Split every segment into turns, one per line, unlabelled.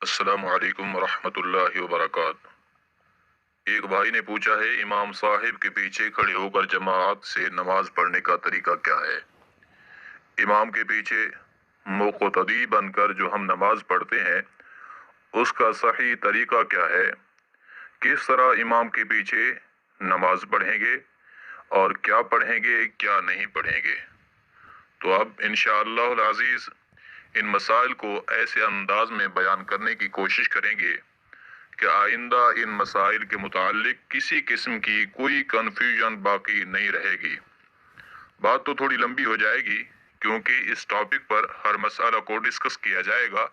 अस्सलामु अलैकुम वरहमतुल्लाहि वबरकातुहू। एक भाई ने पूछा है, इमाम साहिब के पीछे खड़े होकर जमात से नमाज पढ़ने का तरीका क्या है। इमाम के पीछे मुक़्तदी बनकर जो हम नमाज पढ़ते हैं उसका सही तरीका क्या है, किस तरह इमाम के पीछे नमाज पढ़ेंगे और क्या पढ़ेंगे क्या नहीं पढ़ेंगे। तो अब इंशाअल्लाहुल अज़ीज़ इन मसाइल को ऐसे अंदाज में बयान करने की कोशिश करेंगे कि आइंदा इन मसाइल के मुतालिक किसी किस्म की कोई कन्फ्यूजन बाकी नहीं रहेगी। बात तो थोड़ी लंबी हो जाएगी क्योंकि इस टॉपिक पर हर मसाला को डिस्कस किया जाएगा।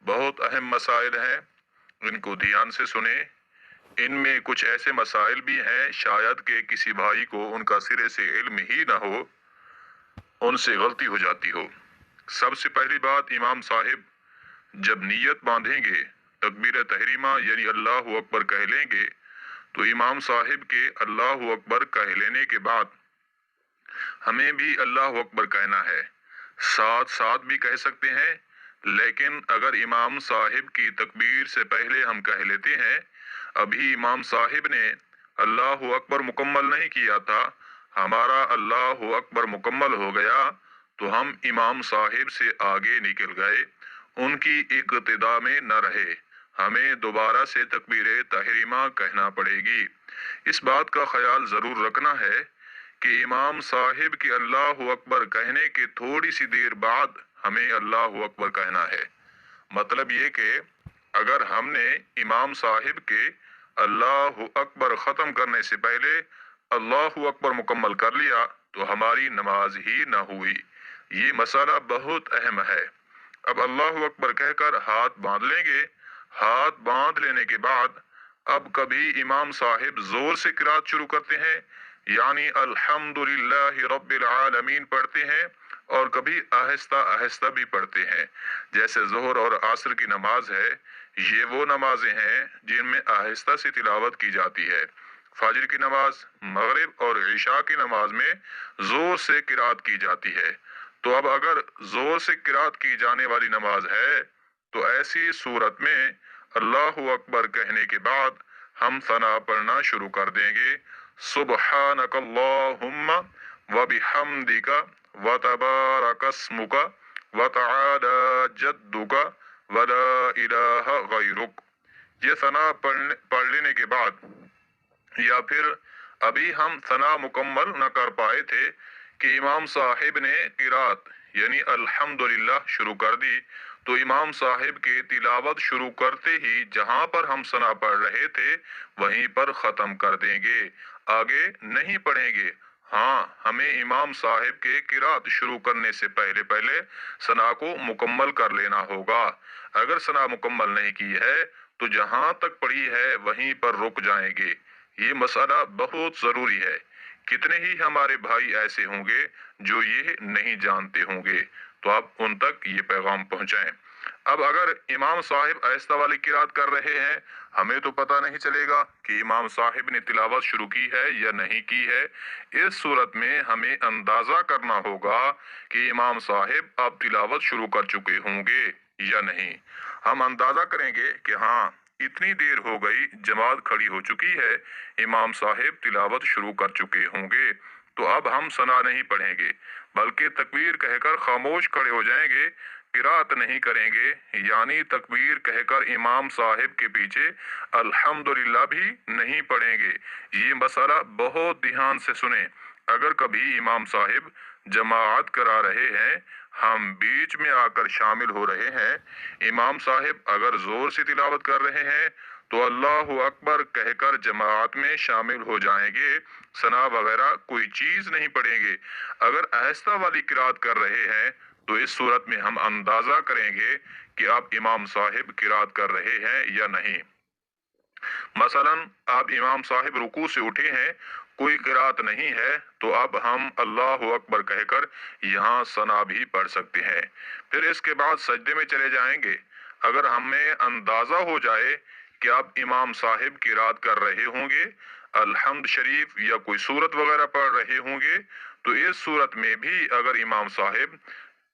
बहुत अहम मसाइल हैं, इनको ध्यान से सुने। इनमें कुछ ऐसे मसाइल भी हैं शायद कि किसी भाई को उनका सिरे से इल्म ही ना हो, उनसे गलती हो जाती हो। सबसे पहली बात, इमाम साहिब जब नीयत बांधेंगे, तकबीर तहरीमा यानी अल्लाहु अकबर कह लेंगे, तो इमाम साहिब के अल्लाहु अकबर कह लेने के बाद हमें भी अल्लाहु अकबर कहना है। साथ साथ भी कह सकते हैं, लेकिन अगर इमाम साहिब की तकबीर से पहले हम कह लेते हैं, अभी इमाम साहिब ने अल्लाहु अकबर मुकम्मल नहीं किया था, हमारा अल्लाहु अकबर मुकम्मल हो गया, तो हम इमाम साहिब से आगे निकल गए, उनकी इक्तिदा में न रहे, हमें दोबारा से तकबीर तहरीमा कहना पड़ेगी। इस बात का ख्याल ज़रूर रखना है कि इमाम साहिब के अल्लाहु अकबर कहने के थोड़ी सी देर बाद हमें अल्लाहु अकबर कहना है। मतलब ये कि अगर हमने इमाम साहिब के अल्लाहु अकबर ख़त्म करने से पहले अल्लाहु अकबर मुकम्मल कर लिया तो हमारी नमाज ही ना हुई। ये मसाला बहुत अहम है। अब अल्लाहु अकबर कहकर हाथ बांध लेंगे। हाथ बांध लेने के बाद अब कभी इमाम साहिब जोर से किरात शुरू करते हैं यानी अल्हम्दुलिल्लाहि रब्बिल आलमीन पढ़ते हैं, और कभी आहिस्ता आहिस्ता भी पढ़ते हैं। जैसे जोहर और असर की नमाज है, ये वो नमाजें हैं जिनमें आहिस्ता से तिलावत की जाती है। फजर की नमाज, मगरिब और इशा की नमाज में जोर से किरात की जाती है। तो अब अगर जोर से किरात की जाने वाली नमाज है तो ऐसी सूरत में अल्लाहु अकबर कहने के बाद हम सना पढ़ना शुरू कर देंगे। सुब्हानकल्लाहुम्मा व बिहम्दिका व तबारकस्मुका व तआला जद्दुका व ला इलाहा गैरुक। ये सना पढ़ लेने के बाद, या फिर अभी हम सना मुकम्मल न कर पाए थे कि इमाम साहिब ने किरात यानी अल्हम्दुलिल्लाह शुरू कर दी, तो इमाम साहिब के तिलावत शुरू करते ही जहां पर हम सना पढ़ रहे थे वहीं पर ख़त्म कर देंगे, आगे नहीं पढ़ेंगे। हाँ, हमें इमाम साहिब के किरात शुरू करने से पहले पहले सना को मुकम्मल कर लेना होगा। अगर सना मुकम्मल नहीं की है तो जहां तक पढ़ी है वहीं पर रुक जाएंगे। ये मसाला बहुत ज़रूरी है। कितने ही हमारे भाई ऐसे होंगे जो ये नहीं जानते होंगे, तो आप उन तक ये पैगाम पहुंचाएं। अब अगर इमाम साहिब आहिस्ता वाली किरात कर रहे हैं, हमें तो पता नहीं चलेगा कि इमाम साहिब ने तिलावत शुरू की है या नहीं की है। इस सूरत में हमें अंदाजा करना होगा कि इमाम साहिब अब तिलावत शुरू कर चुके होंगे या नहीं। हम अंदाजा करेंगे कि हाँ, इतनी देर हो गई, जमात खड़ी हो चुकी है, इमाम साहिब तिलावत शुरू कर चुके होंगे, तो अब हम सना नहीं पढ़ेंगे बल्कि तकबीर कहकर खामोश खड़े हो जाएंगे, किरात नहीं करेंगे। यानी तकबीर कहकर इमाम साहिब के पीछे अल्हम्दुलिल्लाह भी नहीं पढ़ेंगे। ये मसाला बहुत ध्यान से सुने। अगर कभी इमाम साहिब जमात करा रहे हैं, हम बीच में आकर शामिल हो रहे हैं, इमाम साहिब अगर जोर से तिलावत कर रहे हैं तो अल्लाहु अकबर कहकर जमात में शामिल हो जाएंगे, सना वगैरह कोई चीज नहीं पढ़ेंगे। अगर आहिस्ता वाली किरात कर रहे हैं तो इस सूरत में हम अंदाजा करेंगे कि आप इमाम साहिब किरात कर रहे हैं या नहीं। मसलन आप इमाम साहिब रुकू से उठे हैं, कोई किरात नहीं है, तो अब हम अल्लाहु अकबर कहकर यहाँ सना भी पढ़ सकते हैं। फिर इसके बाद सजदे में चले जाएंगे। अगर हमें अंदाजा हो जाए कि आप इमाम साहिब किरात कर रहे होंगे, अलहम्द शरीफ या कोई सूरत वगैरह पढ़ रहे होंगे, तो इस सूरत में भी अगर इमाम साहिब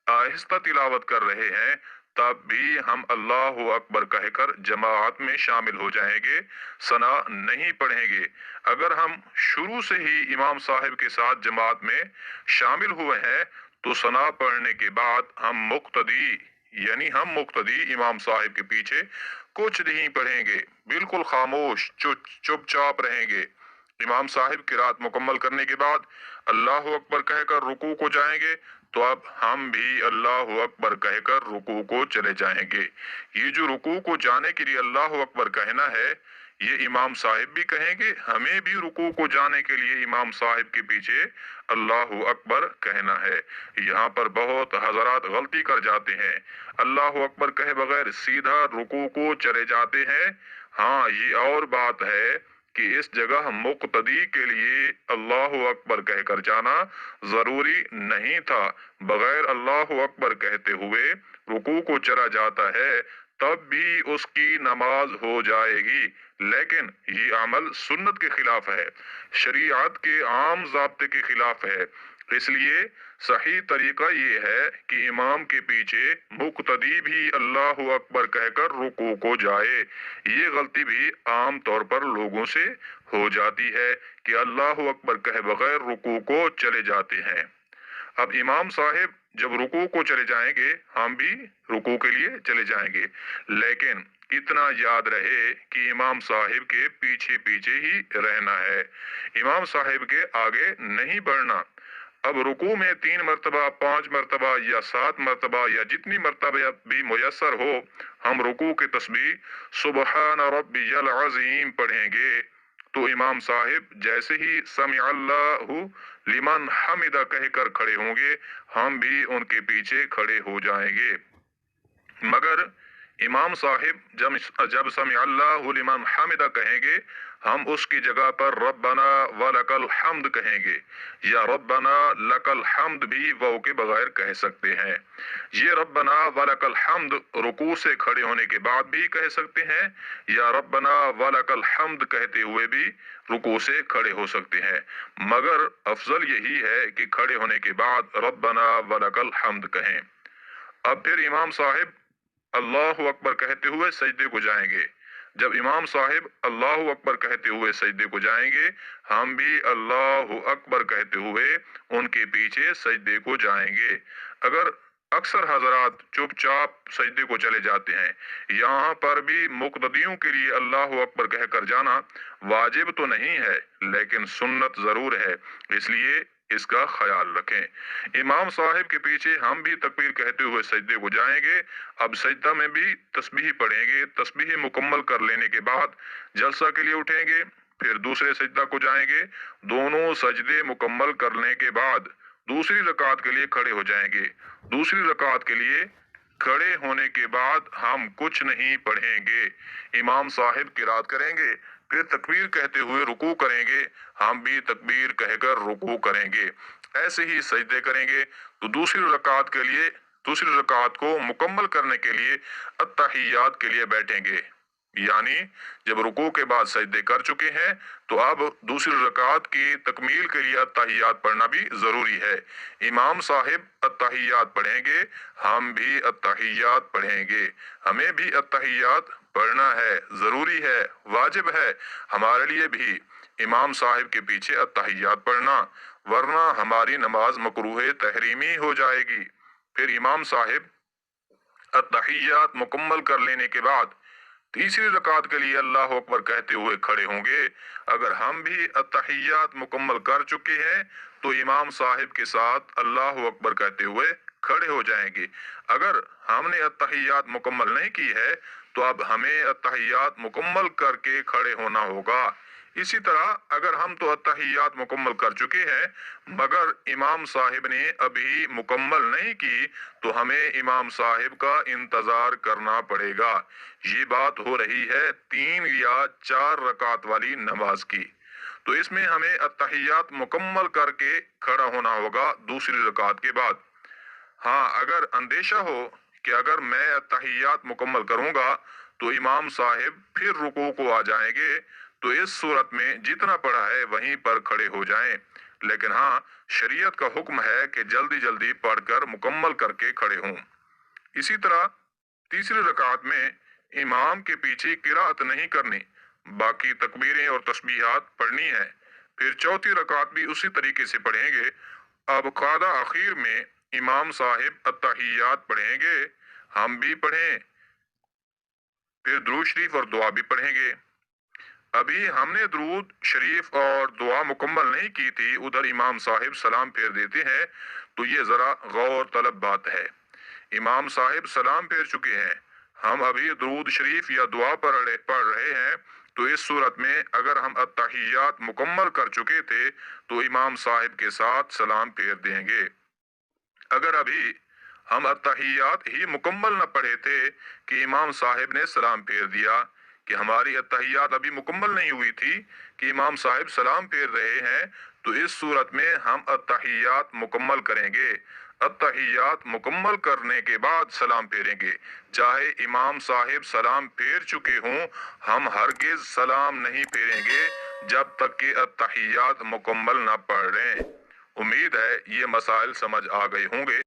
आहिस्ता तिलावत कर रहे हैं तब भी हम अल्लाह अकबर कहकर जमात में शामिल हो जाएंगे, सना नहीं पढ़ेंगे। अगर हम शुरू से ही इमाम साहिब के साथ जमात में शामिल हुए हैं तो सना पढ़ने के बाद हम मुक्तदी यानी हम मुक्तदी इमाम साहिब के पीछे कुछ नहीं पढ़ेंगे, बिल्कुल खामोश चुपचाप रहेंगे। इमाम साहिब की रात मुकम्मल करने के बाद अल्लाह अकबर कहकर रुकू को जाएंगे, तो अब हम भी अल्लाह अकबर कहकर रुकू को चले जाएंगे। ये जो रुकू को जाने के लिए अल्लाह अकबर कहना है, ये इमाम साहिब भी कहेंगे, हमें भी रुकू को जाने के लिए इमाम साहिब के पीछे अल्लाह अकबर कहना है। यहाँ पर बहुत हजरात गलती कर जाते हैं, अल्लाह अकबर कहे बगैर सीधा रुकू को चले जाते हैं। हाँ, ये और बात है कि इस जगह मुक्तदी के लिए अल्लाह अकबर कहकर जाना जरूरी नहीं था। बगैर अल्लाह अकबर कहते हुए रुकू को चला जाता है, तब भी उसकी नमाज हो जाएगी, लेकिन ये अमल सुन्नत के खिलाफ है, शरीयत के आम ज़ाब्ते के खिलाफ है। इसलिए सही तरीका ये है कि इमाम के पीछे मुक्तदी भी अल्लाह अकबर कहकर रुकू को जाए। ये गलती भी आम तौर पर लोगों से हो जाती है कि अल्लाह अकबर कहे बगैर रुकू को चले जाते हैं। अब इमाम साहिब जब रुकू को चले जाएंगे, हम भी रुकू के लिए चले जाएंगे, लेकिन इतना याद रहे कि इमाम साहिब के पीछे पीछे ही रहना है, इमाम साहिब के आगे नहीं बढ़ना। अब रुकू में 3 मरतबा, 5 मरतबा या 7 मरतबा या जितनी मरतबा भी मुयस्सर हो, हम रुकू के तस्बीह सुबहान रब्बियल अज़ीम पढ़ेंगे। तो इमाम साहिब जैसे ही समी अल्लाहु लिमन हमिदा कहकर खड़े होंगे, हम भी उनके पीछे खड़े हो जाएंगे। मगर इमाम साहिब जब समी अल्लाहु लिमन हमिदा कहेंगे, हम उसकी जगह पर रब्बना वलकल हम्द कहेंगे, या रब्बना लकल हम्द भी वाव के बगैर कह सकते हैं। ये रब्बना वलकल हम्द रुकू से खड़े होने के बाद भी कह सकते हैं, या रब्बना वलकल हम्द कहते हुए भी रुकू से खड़े हो सकते हैं। मगर अफजल यही है कि खड़े होने के बाद रब्बना वलकल हम्द कहें। अब फिर इमाम साहिब अल्लाह अकबर कहते हुए सजदे को जाएंगे। जब इमाम साहिब अल्लाह अकबर कहते हुए सजदे को जाएंगे, हम भी अल्लाह अकबर कहते हुए उनके पीछे सजदे को जाएंगे। अगर अक्सर हजरात चुपचाप सजदे को चले जाते हैं, यहाँ पर भी मुक़्तदियों के लिए अल्लाह अकबर कहकर जाना वाजिब तो नहीं है, लेकिन सुन्नत जरूर है, इसलिए इसका ख्याल रखें। इमाम साहिब के पीछे हम भी तकबीर कहते हुए सजदे को जाएंगे। अब सजदा में भी तस्बीह पढ़ेंगे। तस्बीह मुकम्मल कर लेने के बाद जलसा के लिए उठेंगे, फिर दूसरे सजदा को जाएंगे। दोनों सजदे मुकम्मल करने के बाद दूसरी रकात के लिए खड़े हो जाएंगे। दूसरी रकात के लिए खड़े होने के बाद हम कुछ नहीं पढ़ेंगे, इमाम साहिब किरात करेंगे, फिर तकबीर कहते हुए रुकू करेंगे, हम भी तकबीर कहकर रुकू करेंगे। ऐसे ही सजदे करेंगे। तो दूसरी रकात को मुकम्मल करने के लिए अत्तहियात के लिए बैठेंगे, यानी जब रुकू के बाद सजदे कर चुके हैं तो अब दूसरी रकात की तकमील के लिए अत्तहियात पढ़ना भी जरूरी है। इमाम साहिब अत्तहियात पढ़ेंगे, हम भी अत्तहियात पढ़ेंगे। हमें भी अत्तहियात पढ़ना है, जरूरी है, वाजिब है हमारे लिए भी इमाम साहिब के पीछे अत्तहियात पढ़ना, वरना हमारी नमाज मकरूह तहरीमी हो जाएगी। फिर इमाम साहिब अत्तहियात मुकम्मल कर लेने के बाद तीसरी रकात के लिए अल्लाह अकबर कहते हुए खड़े होंगे। अगर हम भी अत्तहियात मुकम्मल कर चुके हैं तो इमाम साहिब के साथ अल्लाह अकबर कहते हुए खड़े हो जाएंगे। अगर हमने अत्तहियात मुकम्मल नहीं की है तो अब हमें अत्तहियात मुकम्मल करके खड़े होना होगा। इसी तरह अगर हम तो अत्तहियात मुकम्मल कर चुके हैं मगर इमाम साहिब ने अभी मुकम्मल नहीं की, तो हमें इमाम साहिब का इंतजार करना पड़ेगा। ये बात हो रही है 3 या 4 रकात वाली नमाज की, तो इसमें हमें अत्तहियात मुकम्मल करके खड़ा होना होगा दूसरी रकात के बाद। हाँ, अगर अंदेशा हो कि अगर मैं अत्तहियात मुकम्मल करूंगा तो इमाम साहिब फिर रुकू को आ जाएंगे, तो इस सूरत में जितना पढ़ा है वहीं पर खड़े हो जाएं। लेकिन हाँ, शरीयत का हुक्म है कि जल्दी जल्दी पढ़कर मुकम्मल करके खड़े हों। इसी तरह तीसरी रकात में इमाम के पीछे किरात नहीं करनी, बाकी तकबीरें और तस्बीहात पढ़नी है। फिर चौथी रकात भी उसी तरीके से पढ़ेंगे। अब कादा आखिर में इमाम साहिब अत्तहियात पढ़ेंगे, हम भी पढ़ें, फिर दुरूद शरीफ और दुआ भी पढ़ेंगे। अभी हमने दुरूद शरीफ और दुआ मुकम्मल नहीं की थी, उधर इमाम साहिब सलाम फेर देते हैं, तो ये जरा गौर तलब बात है। इमाम साहिब सलाम फेर चुके हैं, हम अभी दुरूद शरीफ या दुआ पढ़ रहे हैं, तो इस सूरत में अगर हम अत्तहियात मुकम्मल कर चुके थे तो इमाम साहिब के साथ सलाम फेर देंगे। अगर अभी हम अत्तहियात ही मुकम्मल न पढ़े थे कि इमाम साहिब ने सलाम फेर दिया, कि हमारी अत्तहियात अभी मुकम्मल नहीं हुई थी कि इमाम साहिब सलाम फेर रहे हैं, तो इस सूरत में हम अत्तहियात मुकम्मल करेंगे। अत्तहियात मुकम्मल करने के बाद सलाम फेरेंगे। चाहे इमाम साहिब सलाम फेर चुके हों, हम हरगिज सलाम नहीं फेरेंगे जब तक कि अत्तहियात मुकम्मल न पढ़ लें। उम्मीद है ये मसाइल समझ आ गए होंगे।